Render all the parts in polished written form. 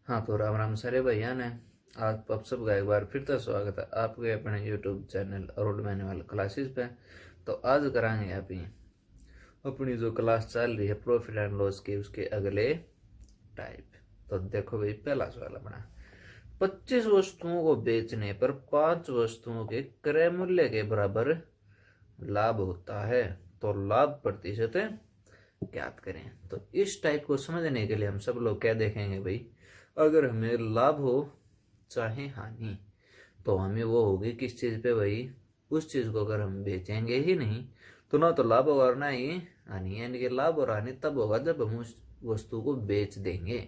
हाँ तो राम राम सारे भैया ने। आप सबका एक बार फिर से स्वागत है आपके अपने YouTube channel around manual classes पे। तो आज कराएंगे अपनी जो क्लास चल रही है प्रॉफिट एंड लॉस की, उसके अगले टाइप। तो देखो भाई, पहला सवाल अपना, 25 वस्तुओं को बेचने पर 5 वस्तुओं के क्रय मूल्य के बराबर लाभ होता है, तो लाभ प्रतिशत ज्ञात करें। तो इस टाइप को समझने के लिए हम सब लोग क्या देखेंगे भाई, अगर हमें लाभ हो चाहे हानि, तो हमें वो होगी किस चीज पे भाई, उस चीज को अगर हम बेचेंगे ही नहीं तो ना तो लाभ होगा और ना ही हानि। यानी कि लाभ और हानि तब होगा जब हम उस वस्तु को बेच देंगे।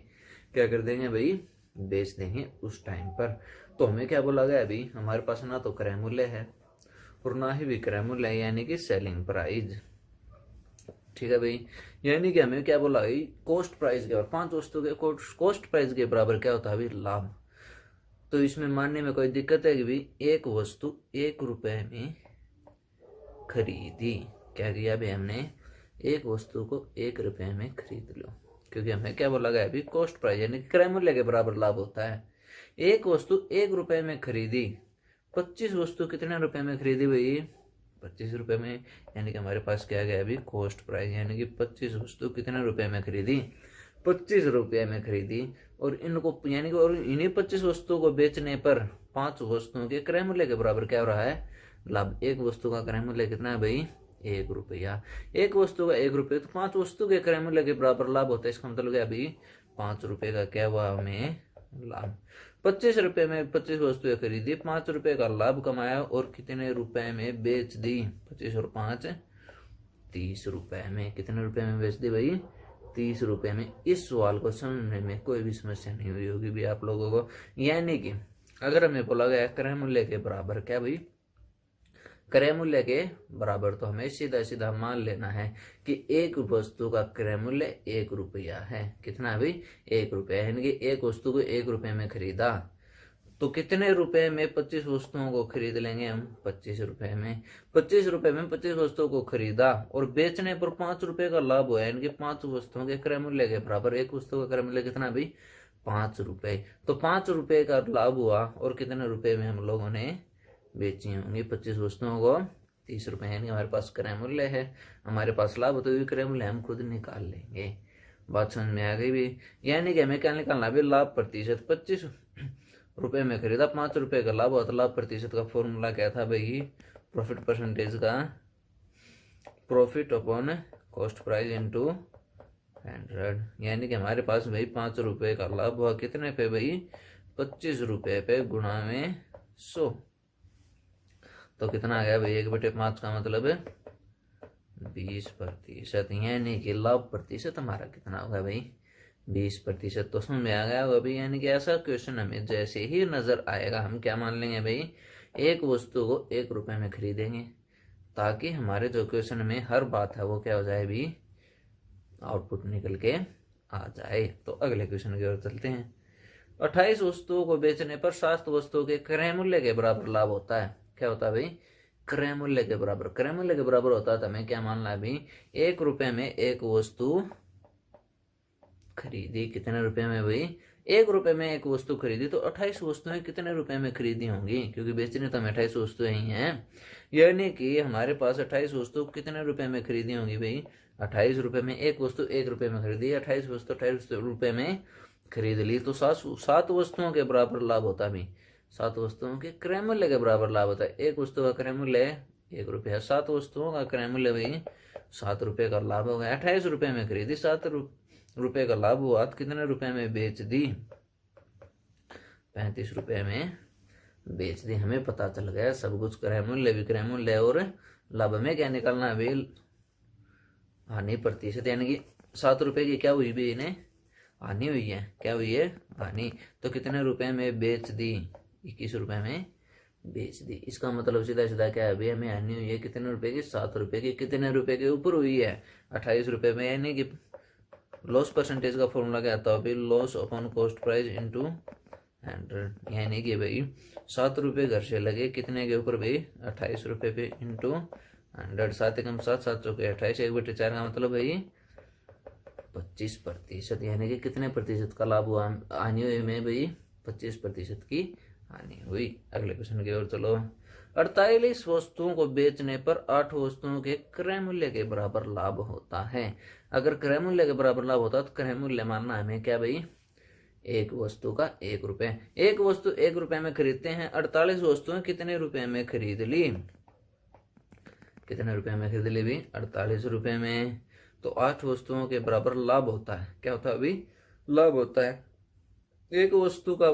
क्या कर देंगे भाई, बेच देंगे उस टाइम पर। तो हमें क्या बोला गया अभी, हमारे पास ना तो क्रय मूल्य है और ना ही विक्रय मूल्य है, यानी कि सेलिंग प्राइस। ठीक है भाई, यानी कि हमें क्या बोला भाई, कॉस्ट प्राइस के और 5 वस्तु के कॉस्ट प्राइस के बराबर क्या होता है भाई, लाभ। तो इसमें मानने में कोई दिक्कत है कि भाई एक वस्तु 1 रुपए में खरीदी, क्या किया भाई हमने, एक वस्तु को 1 रुपए में खरीद लो, क्योंकि हमें क्या बोला गया अभी, कॉस्ट प्राइस यानी क्रय मूल्य के बराबर लाभ होता है। एक वस्तु 1 रुपए में खरीदी, 25 वस्तु कितने रुपए में खरीदी भाई, 25 रुपए में। यानी कि हमारे पास क्या गया अभी, कॉस्ट प्राइस, यानी कि 25 वस्तु कितने रुपए में खरीदी, 25 रुपए में खरीदी। और इनको यानी कि और इन्हीं 25 वस्तुओं को बेचने पर 5 वस्तुओं के क्रय मूल्य के बराबर क्या हो रहा है, लाभ। एक वस्तु का क्रय मूल्य कितना है भाई, 1 रुपया। एक वस्तु का 1 रुपये, तो 5 वस्तु के क्रय मूल्य के बराबर लाभ होता है। इसका मतलब क्या अभी, 5 रुपए का क्या हुआ हमें लाभ। 25 रुपए में 25 वस्तुएं खरीदी, 5 रुपए का लाभ कमाया और कितने रुपए में बेच दी, 25 और 5 30 रुपए में। कितने रुपए में बेच दी भाई, 30 रुपए में। इस सवाल को समझने में कोई भी समस्या नहीं हुई होगी भी आप लोगों को। यानी कि अगर हमें बोला गया क्रय मूल्य के बराबर क्या भाई, क्रय मूल्य के बराबर, तो हमें सीधा सीधा मान लेना है कि एक वस्तु का क्रय मूल्य 1 रुपया है। कितना है भाई, 1 रुपया। यानी कि एक वस्तु को 1 रुपए में खरीदा, तो कितने रुपए में 25 वस्तुओं को खरीद लेंगे हम, 25 रुपए में। 25 रुपए में 25 वस्तुओं को खरीदा और बेचने पर 5 रुपए का लाभ हुआ, यानी कि 5 वस्तुओं के क्रय मूल्य के बराबर। एक वस्तु का क्रय मूल्य कितना भाई, 5 रुपए। तो 5 रुपए का लाभ हुआ और कितने रुपए में हम लोगों ने बेची होंगी 25 वस्तुओं को, 30 रुपए। यानी हमारे पास क्रय मूल्य है, हमारे पास लाभ, तो क्रय मूल्य हम खुद निकाल लेंगे। बात समझ में आ गई भी। यानी कि हमें क्या निकालना भी, लाभ प्रतिशत। 25 रुपए में खरीदा, 5 रुपए का लाभ हुआ, तो लाभ प्रतिशत का फॉर्मूला क्या था भाई, प्रॉफिट परसेंटेज का, profit upon cost price into 100। यानी कि हमारे पास भाई 5 रुपए का लाभ हुआ कितने पे भाई, 25 रुपए पे गुणा में 100। तो कितना आ गया भाई, 1/5 का मतलब 20%। यानी कि लाभ प्रतिशत हमारा कितना होगा भाई, 20%। तो समझ में आ गया होगा भाई। यानी कि ऐसा क्वेश्चन हमें जैसे ही नजर आएगा, हम क्या मान लेंगे भाई, एक वस्तु को 1 रुपए में खरीदेंगे, ताकि हमारे जो क्वेश्चन में हर बात है वो क्या हो जाए भी, आउटपुट निकल के आ जाए। तो अगले क्वेश्चन की ओर चलते हैं। 28 वस्तुओं को बेचने पर 7 वस्तुओं के क्रय मूल्य के बराबर लाभ होता है। क्या होता है भाई, क्रय मूल्य के बराबर। क्रय मूल्य के बराबर होता है तो हमें क्या मानना है भाई, 1 रुपए में एक वस्तु खरीदी, कितने रुपए में भाई, 1 रुपए में एक वस्तु खरीदी, तो 28 वस्तुएं कितने रुपए में खरीदी होंगी, क्योंकि बेचने तो हमें 28 वस्तुएं ही हैं। यानी कि हमारे पास 28 वस्तु कितने रुपए में खरीदी होंगी भाई, 28 रुपए में एक वस्तु 1 रुपए में खरीदी, 28 वस्तु 28 रुपए में खरीद ली, तो 7 वस्तुओं के बराबर लाभ होता है भाई। 7 वस्तुओं के क्रय मूल्य के बराबर लाभ होता है। एक वस्तु का क्रय मूल्य 1 रुपया, 7 वस्तुओं का क्रय मूल्य भाई 7 रुपए का लाभ हो गया। 28 रुपए में खरीदी, 7 रुपए का लाभ हुआ, तो कितने रुपए में बेच दी, 35 रुपए में बेच दी। हमें पता चल गया सब कुछ, क्रय मूल्य, विक्रय मूल्य और लाभ। हमें क्या निकालना है भाई, हानि प्रतिशत। यानी कि 7 रुपए की क्या हुई भी, इन्हें हानि हुई है। क्या हुई है, हानि। तो कितने रुपए में बेच दी, 21 रुपए में बेच दी। इसका मतलब सीधा सीधा क्या है भाई, हमें हानि हुई है कितने रुपए की, 7 रुपए की। कितने रुपए के ऊपर हुई है, 28 रुपए में। यानी कि लॉस परसेंटेज का फॉर्मूला क्या आता है भाई, loss upon cost price into 100। यानी कि भाई 7 रुपए घर से लगे कितने के ऊपर भाई, 28 रुपए पे इंटू 100। 7 एकम 7, 7 चौके 28, 1/4 का मतलब भाई 25%, यानी कि कितने प्रतिशत का लाभ हुआ हानि हुई में भाई? 25% की हानि हुई। अगले क्वेश्चन की ओर चलो। 48 वस्तुओं को बेचने पर 8 वस्तुओं के क्रय मूल्य के बराबर लाभ होता है। अगर क्रय मूल्य के बराबर लाभ होता है तो क्रय मूल्य मानना हमें क्या भाई? एक वस्तु का 1 रुपए। एक वस्तु 1 रुपए में खरीदते हैं, 48 वस्तुएं कितने रुपए में खरीद ली? कितने रुपए में खरीद ली भी? 48 रुपए में। तो 8 वस्तुओं के बराबर लाभ होता है। क्या होता है अभी? लाभ होता है। एक वस्तु का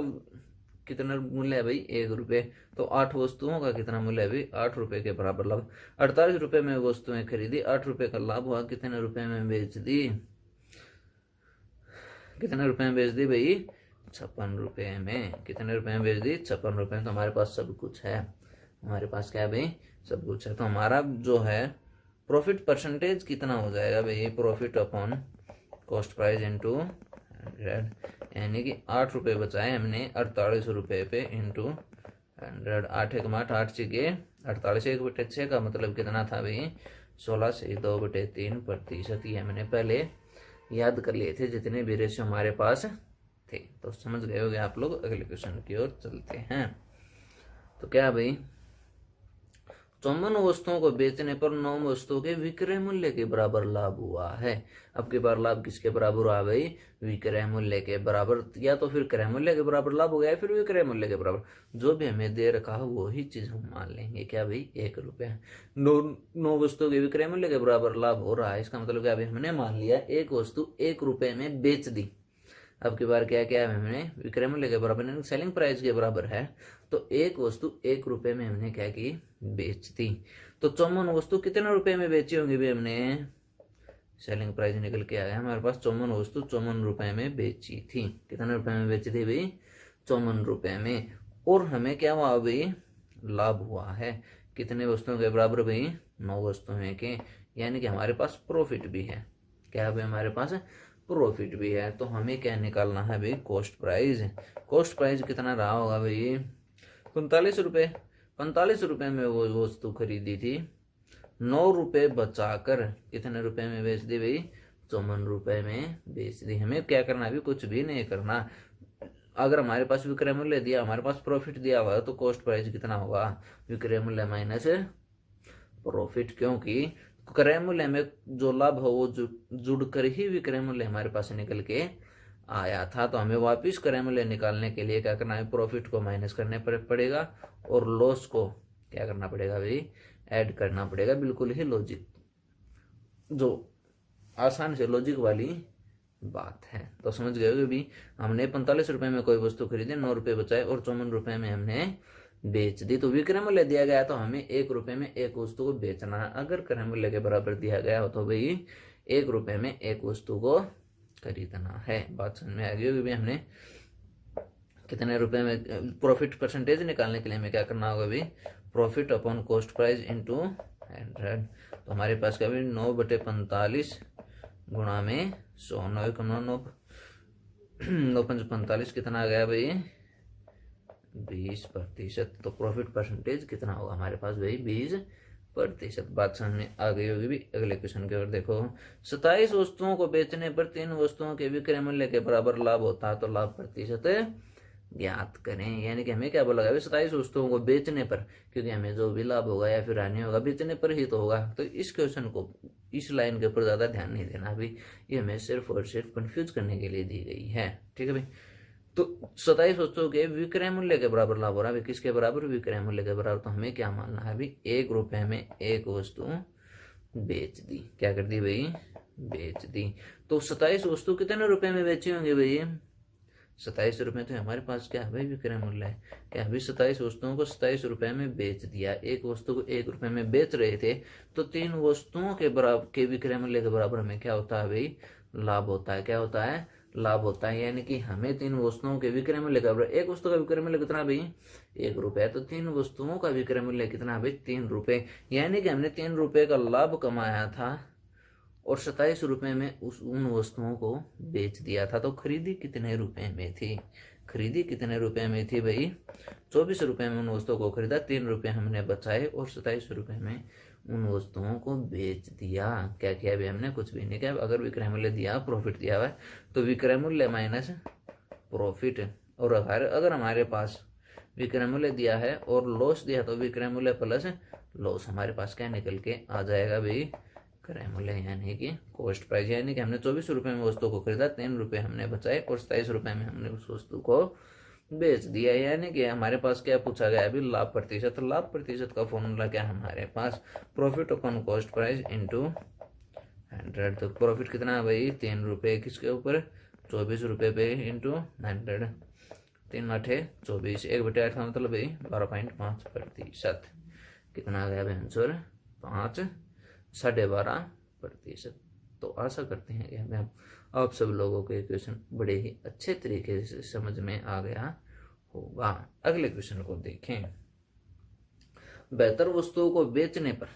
कितना मूल्य है भाई? 1 रुपए। तो 8 वस्तुओं का कितना मूल्य है भाई? 8 रुपए के बराबर लाभ। 48 रुपए में वस्तुएं खरीदी, 8 रुपए का लाभ हुआ, कितने रुपए में बेच दी? कितने रुपए में बेच दी भाई? 56 रुपए में। कितने रुपए में बेच दी? 56 रुपए में। तो हमारे पास सब कुछ है। हमारे पास क्या है भाई? सब कुछ है। तो हमारा जो है प्रॉफिट परसेंटेज कितना हो जाएगा भाई? Profit upon cost price into 100, यानी कि 8 रुपए बचाए हमने 48 रुपए पे इंटू 100। 8 एक 8, 8 6 48, 1/6 का मतलब कितना था भाई? 16 से 2/3%। ये हमने पहले याद कर लिए थे जितने भी रेशियो हमारे पास थे। तो समझ गए होंगे आप लोग। अगले क्वेश्चन की ओर चलते हैं। तो क्या भाई? 54 वस्तुओं को बेचने पर 9 वस्तुओं के विक्रय मूल्य के बराबर लाभ हुआ है। अब की बार लाभ किसके बराबर हुआ भाई? विक्रय मूल्य के बराबर। या तो फिर क्रय मूल्य के बराबर लाभ हो गया, फिर विक्रय मूल्य के बराबर। जो भी हमें दे रखा हो वही चीज हम मान लेंगे। क्या भाई? 1 रुपया। 9 वस्तुओं के विक्रय मूल्य के बराबर लाभ हो रहा है। इसका मतलब क्या भाई? हमने मान लिया एक वस्तु 1 रुपए में बेच दी। अब की बार क्या क्या है? हमने विक्रय मूल्य के बराबर, सेलिंग प्राइस के बराबर है। तो एक वस्तु 1 रुपए में हमने क्या की? बेच दी। तो 54 वस्तु कितने रुपए में बेची होंगी भी हमने? सेलिंग प्राइस निकल के आया हमारे पास। 54 वस्तु 54 रुपए में बेची थी। कितने रुपए में बेची थी भाई? 54 रुपए में। और हमें क्या हुआ भाई? लाभ हुआ है। कितने वस्तुओं के बराबर भाई? 9 वस्तुएं के। यानी कि हमारे पास प्रॉफिट भी है। क्या है हमारे पास? प्रॉफिट भी है। तो हमें क्या निकालना है भाई? Cost price. कॉस्ट प्राइस कितना रहा होगा भाई? 45 रुपए। 45 रुपए में वो वस्तु खरीदी थी, 9 रुपए बचाकर कितने रुपए में बेच दी भाई? 54 रुपए में बेच दी। हमें क्या करना है अभी? कुछ भी नहीं करना। अगर हमारे पास विक्रय मूल्य दिया, हमारे पास प्रॉफिट दिया हुआ है, तो कॉस्ट प्राइस कितना होगा? विक्रय मूल्य माइनस प्रॉफिट। क्योंकि क्रय मूल्य में जो लाभ हो वो जुड़कर ही विक्रय मूल्य हमारे पास निकल के आया था। तो हमें वापिस क्रय मूल्य निकालने के लिए क्या करना है? प्रॉफिट को माइनस करने पड़ेगा और लॉस को क्या करना पड़ेगा भाई? ऐड करना पड़ेगा। बिल्कुल ही लॉजिक, जो आसान से लॉजिक वाली बात है। तो समझ गए होगे भी। हमने 45 रुपए में कोई वस्तु खरीदी, 9 रुपए बचाए और 54 रुपए में हमने बेच दी। तो विक्रय मूल्य दिया गया तो हमें 1 रुपए में एक वस्तु को बेचना है। अगर क्रय मूल्य के बराबर दिया गया हो तो भाई 1 रुपए में एक वस्तु को खरीदना है। बात समझ में आ गई होगी। हमने कितने रुपए में प्रॉफिट परसेंटेज निकालने के लिए हमें क्या करना होगा भाई? Profit upon cost price into 100। तो हमारे पास क्या भाई? 9/45 गुणा में 100। 9 5 45 कितना आ गया भाई? 20%। तो प्रॉफिट परसेंटेज कितना होगा हमारे पास भाई? 20%। बात समझ में आ गई होगी भी। अगले क्वेश्चन की ओर देखो। 27 वस्तुओं को बेचने पर 3 वस्तुओं के विक्रय मूल्य के बराबर लाभ होता है। तो लाभ प्रतिशत ज्ञात करें। यानी कि हमें क्या बोला गया? 27 वस्तुओं को बेचने पर, क्योंकि हमें जो भी लाभ होगा या फिर हानि होगा बेचने पर ही तो होगा। तो इस क्वेश्चन को, इस लाइन के ऊपर ज्यादा ध्यान नहीं देना अभी। ये हमें सिर्फ और सिर्फ कंफ्यूज करने के लिए दी गई है। ठीक है भाई। तो 27 वस्तुओं के विक्रय मूल्य के बराबर लाभ हो रहा है। किसके बराबर? विक्रय मूल्य के बराबर। तो हमें क्या मानना है अभी? 1 रुपए में एक वस्तु बेच दी। क्या कर दी भाई? बेच दी। तो 27 वस्तु कितने रुपए में बेची होंगे भाई? 27 रुपए। तो हमारे पास क्या है भाई? विक्रय मूल्य है। क्या अभी 27 वस्तुओं को 27 रुपए में बेच दिया। एक वस्तु को 1 रुपए में बेच रहे थे, तो 3 वस्तुओं के बराबर के विक्रय मूल्य के बराबर हमें क्या होता है भाई? लाभ होता है। क्या होता है? लाभ होता है। यानी कि हमें 3 वस्तुओं के विक्रय मूल्य का बराबर, एक वस्तु का विक्रय मूल्य कितना भाई? 1 रुपया। तो 3 वस्तुओं का विक्रय मूल्य कितना भाई? 3 रुपए। यानी कि हमने 3 रुपए का लाभ कमाया था और 27 रुपए में उन वस्तुओं को बेच दिया था। तो खरीदी कितने रुपए में थी? खरीदी कितने रुपए में थी भाई? 24 रुपए में उन वस्तुओं को खरीदा, 3 रुपए हमने बचाए और 27 रुपए में उन वस्तुओं को बेच दिया। क्या किया अभी हमने? कुछ भी नहीं किया। अगर विक्रय मूल्य दिया, प्रॉफिट दिया हुआ है, तो विक्रय मूल्य माइनस प्रॉफिट। और अगर हमारे पास विक्रय मूल्य दिया है और लॉस दिया तो विक्रय मूल्य प्लस लॉस, हमारे पास क्या निकल के आ जाएगा भाई? क्रय मूल्य यानी कि कॉस्ट प्राइस। यानी कि हमने 24 रुपये में वस्तु को खरीदा, 3 रुपये हमने बचाए और 27 रुपये में हमने उस वस्तु को बेच दिया। यानी कि हमारे पास क्या पूछा गया अभी? लाभ प्रतिशत। लाभ प्रतिशत का फॉर्मूला क्या है हमारे पास? Profit upon cost price into 100। तो प्रॉफिट कितना है भाई? 3 रुपये किसके ऊपर? 24 रुपये पे इंटू 100। 3 8 24, 1/8 का मतलब भाई 12.5%। कितना आ गया भाई आंसर? 5 12.5%। तो आशा करते हैं कि हमें आप सब लोगों को ये क्वेश्चन बड़े ही अच्छे तरीके से समझ में आ गया होगा। अगले क्वेश्चन को देखें। बेहतर वस्तुओं को बेचने पर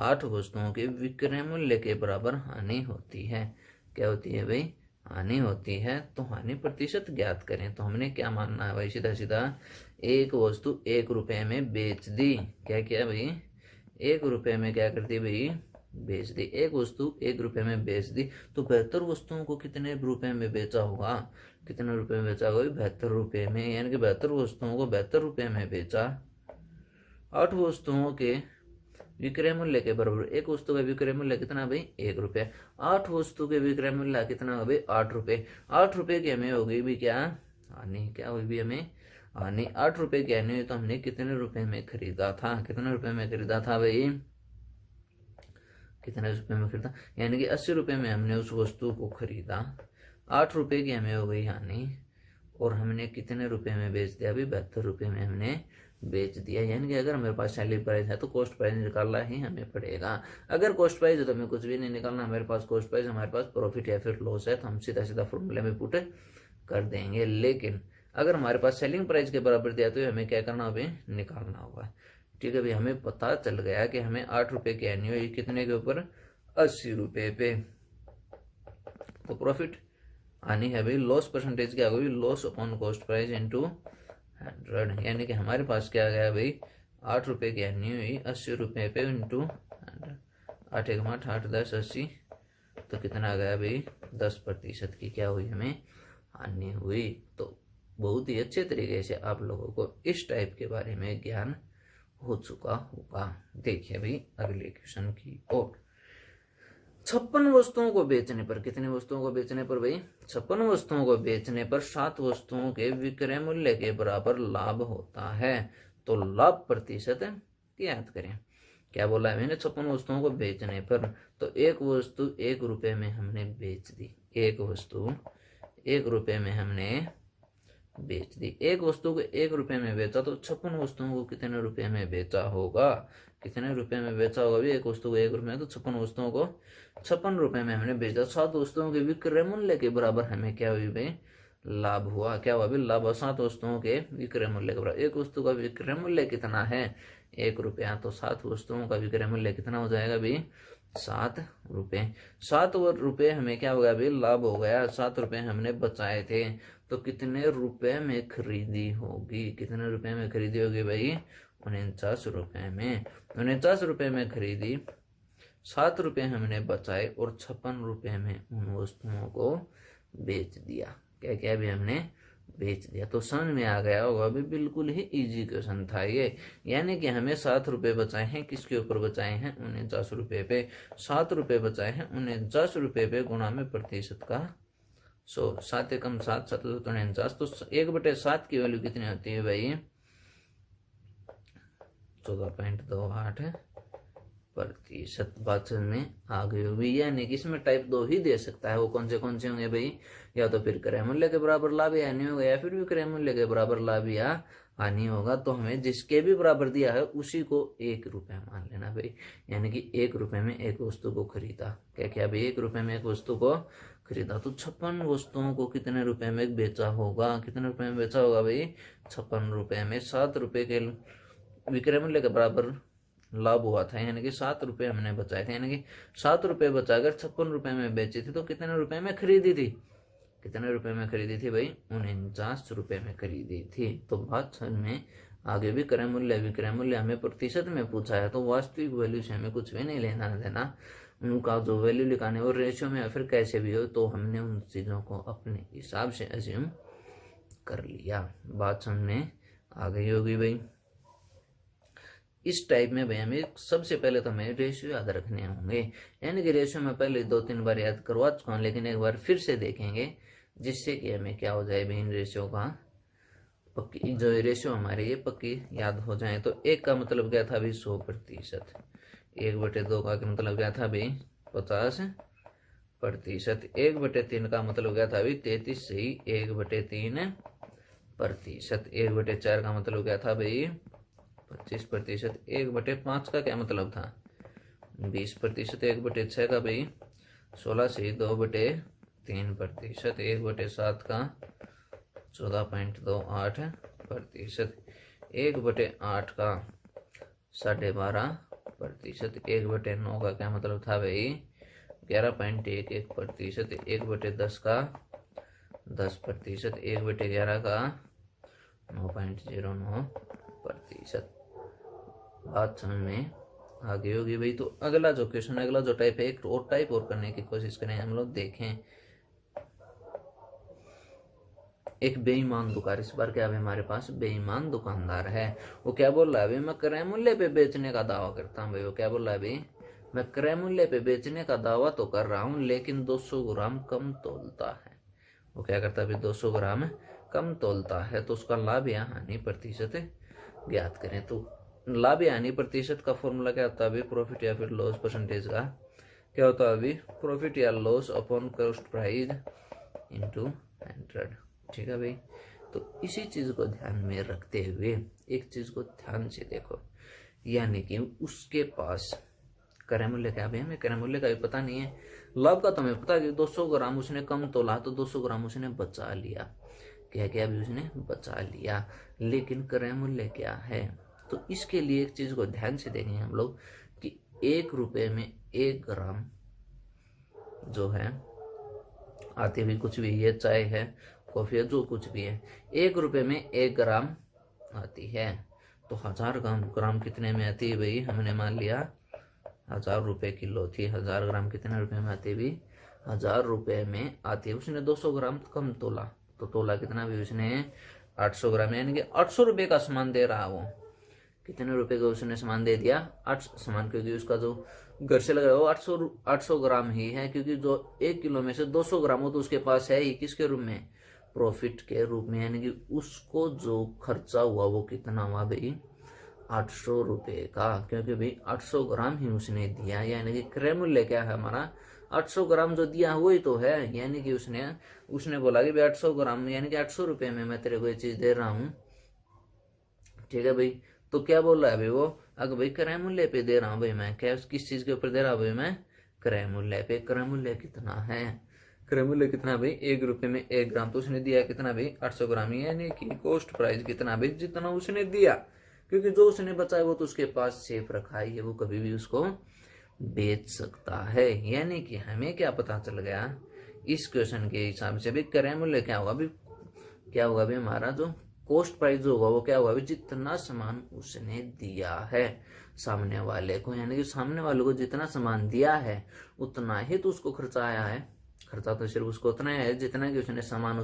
8 वस्तुओं के विक्रय मूल्य के बराबर हानि होती है। क्या होती है भाई? हानि होती है। तो हानि प्रतिशत ज्ञात करें। तो हमने क्या मानना है भाई? सीधा सीधा एक वस्तु 1 रुपये में बेच दी। क्या किया भाई? 1 रुपये में क्या करती भाई? बेच दी। एक वस्तु 1 रुपये में बेच दी। तो बेहतर वस्तुओं को कितने रुपए में बेचा होगा? कितने रुपए में बेचा होगा? 72 रुपये में। यानी कि बेहतर वस्तुओं को 72 रुपये में बेचा। 8 वस्तुओं के विक्रय मूल्य के बराबर। एक वस्तु का विक्रय मूल्य कितना भाई? 1 रुपये। 8 वस्तु के विक्रय मूल्य कितना हो भाई? 8 रुपये। 8 रुपये की हमें होगी भी क्या? हानि। क्या होगी भी हमें? हानि। 8 रुपये की हानि हुई तो हमने कितने रुपए में खरीदा था? कितने रुपए में खरीदा था भाई? कितने रुपए में खरीदा? यानी कि 80 रुपये में हमने उस वस्तु को खरीदा। 8 रुपये की हमें हो गई हानि और हमने कितने रुपए में बेच दिया? अभी 72 रुपये में हमने बेच दिया। यानी कि अगर हमारे पास सेलिंग प्राइस है तो कॉस्ट प्राइस निकालना ही हमें पड़ेगा। अगर कॉस्ट प्राइस है तो हमें कुछ भी नहीं निकालना। हमारे पास कॉस्ट प्राइस, हमारे पास प्रॉफिट या फिर लॉस है तो हम सीधा सीधा फॉर्मूले में पुट कर देंगे। लेकिन अगर हमारे पास सेलिंग प्राइस के बराबर दिया तो हमें क्या करना होगा? निकालना होगा। ठीक है भाई, हमें पता चल गया कि हमें 8 रुपये की हानि हुई कितने के ऊपर? 80 रुपये पे। तो प्रॉफिट हानि है भाई, लॉस परसेंटेज क्या होगी? Loss upon cost price into 100। यानी कि हमारे पास क्या आ गया भाई? 8 रुपये की हानि हुई 80 रुपये पे इंटू 100। 8 1 8 8 10 80। तो कितना आ गया भाई? 10% की क्या हुई? हमें हानि हुई। तो बहुत ही अच्छे तरीके से आप लोगों को इस टाइप के बारे में ज्ञान हो चुका होगा। देखिए भाई अगले क्वेश्चन की ओर। 56 वस्तुओं को बेचने पर, कितने वस्तुओं को बेचने पर भाई? 56 वस्तुओं को बेचने पर 7 वस्तुओं के विक्रय मूल्य के बराबर लाभ होता है। तो लाभ प्रतिशत ज्ञात करें। क्या बोला है मैंने? 56 वस्तुओं को बेचने पर। तो एक वस्तु 1 रुपये में हमने बेच दी। एक वस्तु 1 रुपये में हमने बेच दी। एक वस्तु को 1 रुपये में बेचा तो 56 वस्तुओं को कितने रुपये में बेचा होगा? कितने रुपये में बेचा होगा भी? एक वस्तु को 1 रुपये में, तो 56 वस्तुओं को 56 रुपये में हमने बेचा। 7 वस्तुओं के विक्रय मूल्य के बराबर हमें क्या हुई भाई? लाभ हुआ। क्या हुआ भाई? लाभ। 7 वस्तुओं के विक्रय मूल्य के बराबर। एक वस्तु का विक्रय मूल्य कितना है? 1 रुपया। तो 7 वस्तुओं का विक्रय मूल्य कितना हो जाएगा भाई? 7 रुपये। 7 रुपये हमें क्या हो गया भाई? लाभ हो गया। 7 रुपये हमने बचाए थे। तो कितने रुपए में खरीदी होगी? कितने रुपए में खरीदी होगी भाई? 49 रुपये में। 49 रुपये में खरीदी। 7 रुपये हमने बचाए और 56 रुपये में उन वस्तुओं को बेच दिया। क्या क्या भी हमने बेच दिया। तो समझ में आ गया होगा भी, बिल्कुल ही इजी क्वेश्चन था ये। यानी कि हमें 7 रुपये बचाए हैं। किसके ऊपर बचाए हैं? 49 रुपये पे। 7 रुपये बचाए हैं 49 रुपये पे, गुणा में प्रतिशत का 100। 7 एकम 7 7 49। तो 1/7 की वैल्यू कितनी होती है भाई? 14.28%। बात में आ गई होगी। यानी कि इसमें टाइप 2 ही दे सकता है। वो कौन से होंगे भाई? या तो फिर क्रय मूल्य के बराबर लाभ या हानि होगा, या फिर विक्रय मूल्य के बराबर लाभ या हानि होगा। तो हमें जिसके भी बराबर दिया है उसी को 1 रुपया मान लेना भाई। यानी कि 1 रुपये में एक वस्तु को खरीदा। क्या क्या भाई? 1 रुपये में एक वस्तु को खरीदा। तो 56 वस्तुओं को कितने रुपए में बेचा होगा? कितने रुपए में बेचा होगा भाई? 56 रुपये में। 7 रुपये के विक्रय मूल्य के बराबर लाभ हुआ था। यानी कि 7 रुपये हमने बचाए थे। यानी कि 7 रुपये बचाकर 56 रुपये में बेची थी। तो कितने रुपए में खरीदी थी? कितने रुपए में खरीदी थी भाई? 49 रुपये में खरीदी थी। तो बात समझ में आगे विक्रय मूल्य, विक्रय मूल्य हमें प्रतिशत में पूछा है, तो वास्तविक वैल्यू से हमें कुछ भी नहीं लेना देना। उनका जो वैल्यू लिखाने वो रेशियो में या फिर कैसे भी हो, तो हमने उन चीज़ों को अपने हिसाब से अज्यूम कर लिया। बात समझ आ गई होगी भाई। इस टाइप में भाई हमें सबसे पहले तो हमें रेशियो याद रखने होंगे, यानी कि रेशियो में पहले 2-3 बार याद करवा चुका हूँ, लेकिन एक बार फिर से देखेंगे, जिससे कि हमें क्या हो जाए भाई, इन रेशियो का पक्की जो रेशियो हमारे ये पक्की याद हो जाए। तो 1 का मतलब क्या था भाई 100%, 1/2 का मतलब क्या था भाई 50%, 1/3 का मतलब क्या था भाई 33 से ही 1/3%, 1/4 का मतलब क्या था भाई 25%, 1/5 का क्या मतलब था 20%, 1/6 का भाई 16 से 2/3%, 1/7 का 14.28%, 1/8 का 12.5%, 1/9 का क्या मतलब था भाई 11.11%, 1/10 का 10%, 1/11 का 9.09%। बात समझ में आ गई होगी भाई। तो अगला जो क्वेश्चन, अगला जो टाइप है, एक और टाइप और करने की कोशिश करें हम लोग। देखें, एक बेईमान दुकान, इस बार क्या है हमारे पास बेईमान दुकानदार है। वो क्या बोल रहा है भाई, मैं क्रय मूल्य पे बेचने का दावा करता हूँ। भाई वो क्या बोल रहा है भाई, मैं क्रय मूल्य पे बेचने का दावा तो कर रहा हूँ, लेकिन 200 ग्राम कम तोलता है। वो क्या करता है भाई 200 ग्राम कम तोलता है। तो उसका लाभ या हानि प्रतिशत ज्ञात करें। तो लाभ या हानि प्रतिशत का फॉर्मूला क्या होता है अभी, प्रॉफिट या फिर लॉस परसेंटेज का क्या होता है अभी, प्रॉफिट या loss upon cost price into 100। ठीक है भाई। तो इसी चीज को ध्यान में रखते हुए एक चीज को ध्यान से देखो, यानी कि उसके पास क्रय मूल्य क्या भाई, हमें क्रय मूल्य का भी पता नहीं है, लाभ का तो हमें पता है कि 200 ग्राम उसने कम तोला, तो 200 ग्राम उसने बचा लिया। क्या क्या भी उसने बचा लिया, लेकिन क्रय मूल्य क्या है। तो इसके लिए एक चीज को ध्यान से देखेंगे हम लोग कि 1 रुपए में 1 ग्राम जो है आती हुई कुछ भी, ये चाय है, कॉफी है, जो कुछ भी है, 1 रुपए में 1 ग्राम आती है। तो 1000 ग्राम कितने में आती है भाई, हमने मान लिया 1000 रुपए किलो थी, 1000 ग्राम कितने रुपए में आती है भाई 1000 रुपए में आती है। उसने 200 ग्राम कम तोला, तो तोला कितना भी उसने 800 ग्राम, यानी कि 800 रुपए का सामान दे रहा वो। कितने रुपए का उसने सामान दे दिया, 800 सामान, क्योंकि उसका जो घर से लग रहा है वो 800 ग्राम ही है, क्योंकि जो 1 किलो में से 200 ग्राम हो तो उसके पास है ही किसके रूप में, प्रॉफिट के रूप में। यानी कि उसको जो खर्चा हुआ वो कितना हुआ भाई 800 रुपए का, क्योंकि भाई 800 ग्राम ही उसने दिया। यानी कि क्रय मूल्य क्या है हमारा 800 ग्राम जो दिया वही तो है। यानी कि उसने बोला कि भाई 800 ग्राम, यानी कि 800 रुपए में मैं तेरे को ये चीज दे रहा हूँ। ठीक है भाई। तो क्या बोल रहा है भाई वो, अगर भाई क्रय मूल्य पे दे रहा हूँ भाई मैं, क्या किस चीज के ऊपर दे रहा हूँ भाई मैं, क्रय मूल्य पे। क्रय मूल्य कितना है, क्रय मूल्य कितना भाई 1 रुपए में 1 ग्राम, तो उसने दिया कितना भाई 800 ग्राम, यानी कि कॉस्ट प्राइस कितना भाई जितना उसने दिया, क्योंकि जो उसने बचाया वो तो उसके पास सेफ रखा है, वो कभी भी उसको बेच सकता है। यानी कि हमें क्या पता चल गया इस क्वेश्चन के हिसाब से, भाई क्रय मूल्य क्या होगा भाई, क्या होगा भाई हमारा जो कॉस्ट प्राइस होगा वो क्या होगा भाई जितना सामान उसने दिया है सामने वाले को, यानी कि सामने वाले को जितना सामान दिया है उतना ही तो उसको खर्चा आया है। खर्चा तो सिर्फ उसको उतना है जितना कि उसने सामान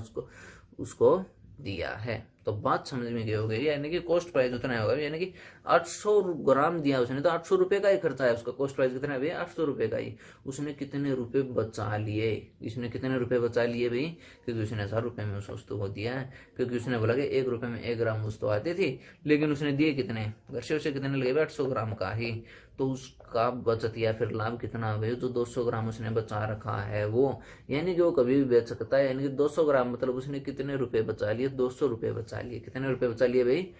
उसको दिया है। तो बात समझ में गई होगी, यानी कि कॉस्ट प्राइस उतना होगा, यानी कि 800 ग्राम दिया उसने तो 800 रुपए का ही खर्चा है उसका, कॉस्ट प्राइस कितना है भाई 800 रुपए का ही। उसने कितने रुपए बचा लिए, इसने कितने रुपए बचा लिए भाई, क्योंकि उसने 1000 रुपए में उस वस्तु को दिया है, क्योंकि उसने बोला कि 1 रुपए में 1 ग्राम वस्तु आती थी, लेकिन उसने दिए कितने, घर से उसे कितने लगे 800 ग्राम का ही। तो उसका बचत या फिर लाभ कितना हुआ जो 200 ग्राम उसने बचा रखा है वो, यानी कि वो कभी भी बेच सकता है। यानी कि 200 ग्राम मतलब उसने कितने रुपए बचा लिए, 200 रुपए बचा लिए। कितने रुपए बचा लिए भाई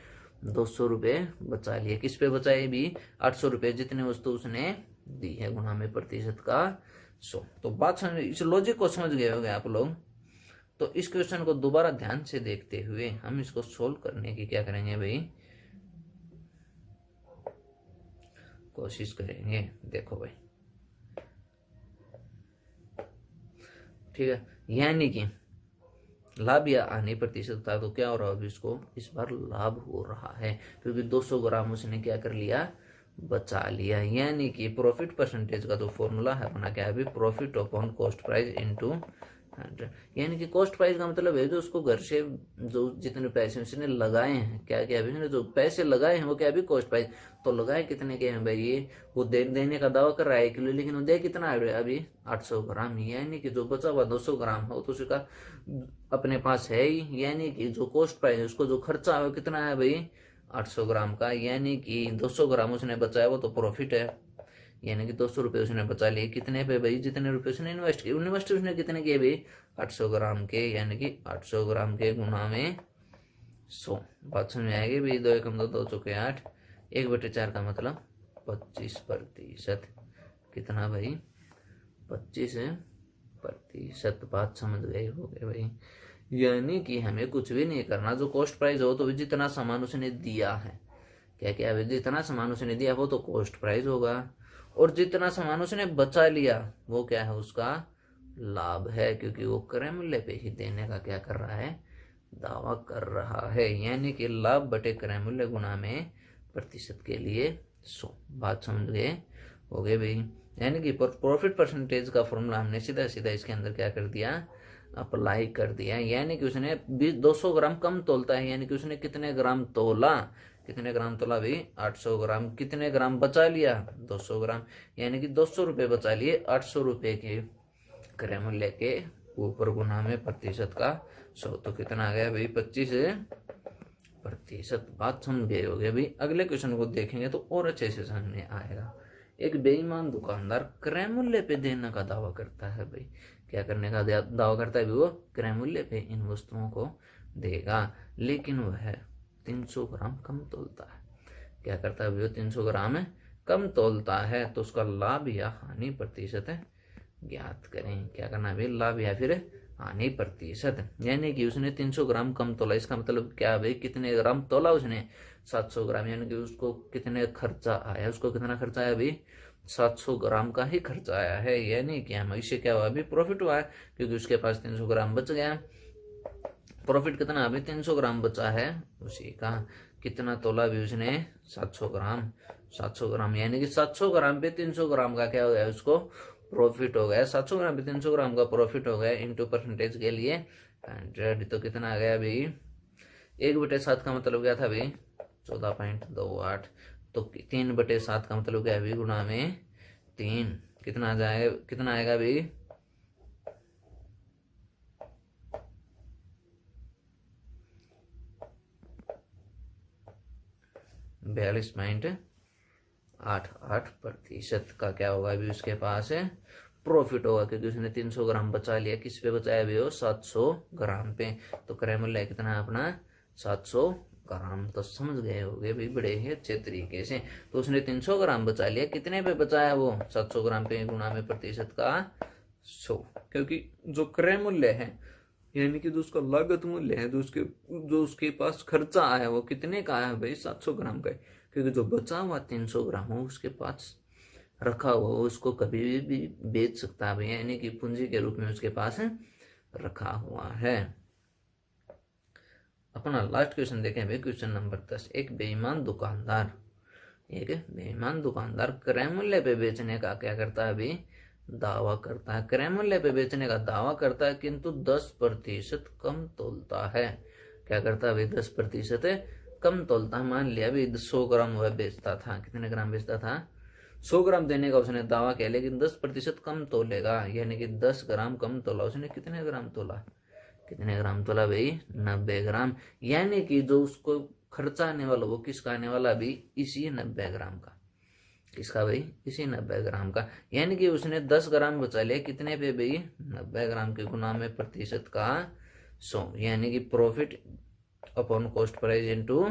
200 रुपए बचा लिए। किस पे बचाए भी 800 रुपए, जितने वस्तु उसने दी है गुणा में प्रतिशत का 100। तो बात समझ, इस लॉजिक को समझ गए होंगे आप लोग। तो इस क्वेश्चन को दोबारा ध्यान से देखते हुए हम इसको सोल्व करने की क्या करेंगे भाई, कोशिश करेंगे। देखो भाई ठीक है, यानी कि लाभ या हानि प्रतिशत था, तो क्या हो रहा है अभी इसको इस बार लाभ हो रहा है, क्योंकि 200 ग्राम उसने क्या कर लिया, बचा लिया। यानी कि प्रॉफिट परसेंटेज का जो फॉर्मूला है अपना क्या है अभी, profit upon cost price into 100। यानी कि कॉस्ट प्राइस का मतलब है जो उसको घर से जो जितने पैसे उसने लगाए हैं, क्या क्या अभी जो पैसे लगाए हैं वो क्या अभी कॉस्ट प्राइस, तो लगाए कितने के हैं भाई, ये वो देने का दावा कर रहा है 1 किलो, लेकिन वो दे कितना है अभी 800 ग्राम। यानी कि जो बचा हुआ 200 ग्राम है वो तो उसका अपने पास है ही। यानी कि जो कॉस्ट प्राइस है उसको जो खर्चा है वो कितना है भाई 800 ग्राम का। यानी कि 200 ग्राम उसने बचाया वो तो प्रॉफिट है। यानी कि 200 रुपये उसने बचा लिए कितने पे भाई, जितने रुपए उसने इन्वेस्ट किए, इन्वेस्ट उसने कितने किए भाई 800 ग्राम के। यानी कि 800 ग्राम के गुना में 100। बात समझ में आएगी भाई, 2 एकम 2 2 चौके 8, 1/4 का मतलब 25%। कितना भाई 25%। बात समझ गए हो गए भाई। यानी कि हमें कुछ भी नहीं करना, जो कॉस्ट प्राइस हो तो भी जितना सामान उसने दिया है, क्या क्या है, जितना सामान उसने दिया वो तो कॉस्ट प्राइस होगा, और जितना सामान उसने बचा लिया वो क्या है उसका लाभ है, क्योंकि वो क्रय मूल्य पे ही देने का क्या कर रहा है, दावा कर रहा है। यानी कि लाभ बटे क्रय मूल्य गुना में प्रतिशत के लिए 100। बात समझ गए हो गए भाई। यानी कि प्रॉफिट परसेंटेज का फॉर्मूला हमने सीधा सीधा इसके अंदर क्या कर दिया, अप्लाई कर दिया। यानी कि उसने 200 ग्राम कम तोलता है, यानी कि उसने कितने ग्राम तोला, कितने ग्राम तोला भाई 800 ग्राम, कितने ग्राम बचा लिया 200 ग्राम। यानी कि 200 रुपये बचा लिए 800 रुपये के क्रय मूल्य के ऊपर गुना में प्रतिशत का 100, तो कितना आ गया भाई 25%। बात समझ गए हो गया भाई। अगले क्वेश्चन को देखेंगे तो और अच्छे से समझ में आएगा। एक बेईमान दुकानदार क्रय मूल्य पे देने का दावा करता है भाई, क्या करने का दावा करता है वो क्रय मूल्य पे इन वस्तुओं को देगा, लेकिन वह 300 ग्राम कम तोलता है। क्या करता है वो 300 ग्राम कम तोलता है, तो उसका लाभ या हानि प्रतिशत ज्ञात करें। क्या करना है भाई, लाभ या फिर हानि प्रतिशत। यानी कि उसने 300 ग्राम कम तोला, इसका मतलब क्या भाई कितने ग्राम तोला उसने 700 ग्राम। यानी कि उसको कितने खर्चा आया, उसको कितना खर्चा आया भाई 700 ग्राम का ही खर्चा आया है। यानी कि हम इससे क्या हुआ अभी प्रॉफिट हुआ है, क्योंकि उसके पास 300 ग्राम बच गया। प्रॉफिट कितना अभी 300 ग्राम बचा है उसी का, कितना तोला भी उसने 700 ग्राम। 700 ग्राम यानी कि 700 ग्राम पे 300 ग्राम का क्या हो गया उसको प्रॉफिट हो गया। 700 ग्राम पे 300 ग्राम का प्रॉफिट हो गया इनटू परसेंटेज के लिए 100, तो कितना आ गया भाई 1/7 का मतलब क्या था भाई 14.28, तो 3/7 का मतलब क्या है भाई गुणा में 3, कितना आ जाएगा, कितना आएगा भाई 42.88% का क्या होगा अभी उसके पास है प्रॉफिट होगा, क्योंकि उसने 300 ग्राम बचा लिया। किस पे बचाया भी हो 700 ग्राम पे, तो क्रय मूल्य कितना है अपना 700 ग्राम। तो समझ गए होगे भाई बड़े ही अच्छे तरीके से। तो उसने 300 ग्राम बचा लिया, कितने पे बचाया वो 700 ग्राम पे गुणा में प्रतिशत का 100, क्योंकि जो क्रय मूल्य है यानी कि जो उसका लागत मूल्य है, जो उसके पास खर्चा आया वो कितने का आया भाई 700 ग्राम का है, क्योंकि जो बचा हुआ 300 ग्राम हो उसके पास रखा हुआ उसको कभी भी बेच सकता है भाई, यानी कि पूंजी के रूप में उसके पास रखा हुआ है। अपना लास्ट क्वेश्चन देखें भाई, क्वेश्चन नंबर 10। एक बेईमान दुकानदार क्रय मूल्य पे बेचने का क्या करता है भाई दावा करता है, क्रय मूल्य पे बेचने का दावा करता है, किंतु 10% कम तोलता है। क्या करता है भाई 10% कम तोलता है। मान लिया भाई 100 ग्राम वह बेचता था, कितने ग्राम बेचता था 100 ग्राम देने का उसने दावा किया, लेकिन 10% कम तोलेगा, यानी कि 10 ग्राम कम तोला उसने। कितने ग्राम तोला, कितने ग्राम तोला भाई 90 ग्राम। यानी कि जो उसको खर्चा आने वाला वो किसका आने वाला भी इसी 90 ग्राम का, किसका भाई इसी 90 ग्राम का। यानी कि उसने 10 ग्राम बचा लिया, कितने पे भाई 90 ग्राम के गुना में प्रतिशत का 100, यानी कि profit upon cost price into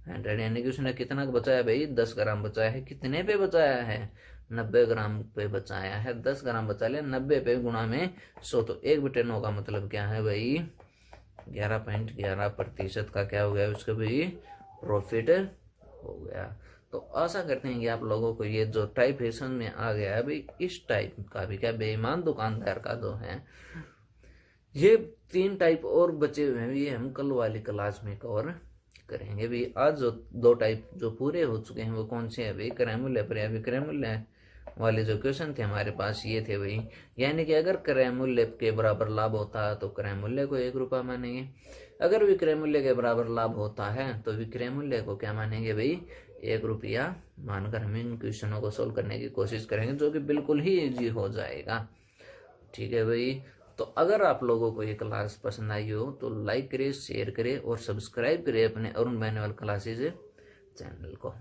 100। यानी कि उसने कितना बचाया भाई 10 ग्राम बचाया है, कितने पे बचाया है 90 ग्राम पे बचाया है। 10 ग्राम बचा लिया 90 पे गुणा में 100, तो 1/9 का मतलब क्या है भाई 11.11% का क्या हो गया उसका भाई प्रॉफिट हो गया। तो आशा करते हैं कि आप लोगों को ये जो टाइप है समझ में आ गया है भाई। इस टाइप का भी क्या बेईमान दुकानदार का जो है ये 3 टाइप और बचे हुए हैं, ये हम कल वाली क्लास में कवर करेंगे भी। आज जो 2 टाइप जो पूरे हो चुके हैं वो कौन से हैं भाई, क्रयमूल्य पर विक्रयमूल्य वाले जो क्वेश्चन थे हमारे पास ये थे भाई। यानी कि अगर क्रय मूल्य के बराबर लाभ होता है तो क्रय मूल्य को 1 रुपया मानेंगे, अगर विक्रय मूल्य के बराबर लाभ होता है तो विक्रय मूल्य को क्या मानेंगे भाई, 1 रुपया मानकर हम इन क्वेश्चनों को सोल्व करने की कोशिश करेंगे, जो कि बिल्कुल ही इजी हो जाएगा। ठीक है भाई, तो अगर आप लोगों को ये क्लास पसंद आई हो तो लाइक करें, शेयर करें और सब्सक्राइब करें अपने अरुण मैनुअल क्लासेज चैनल को।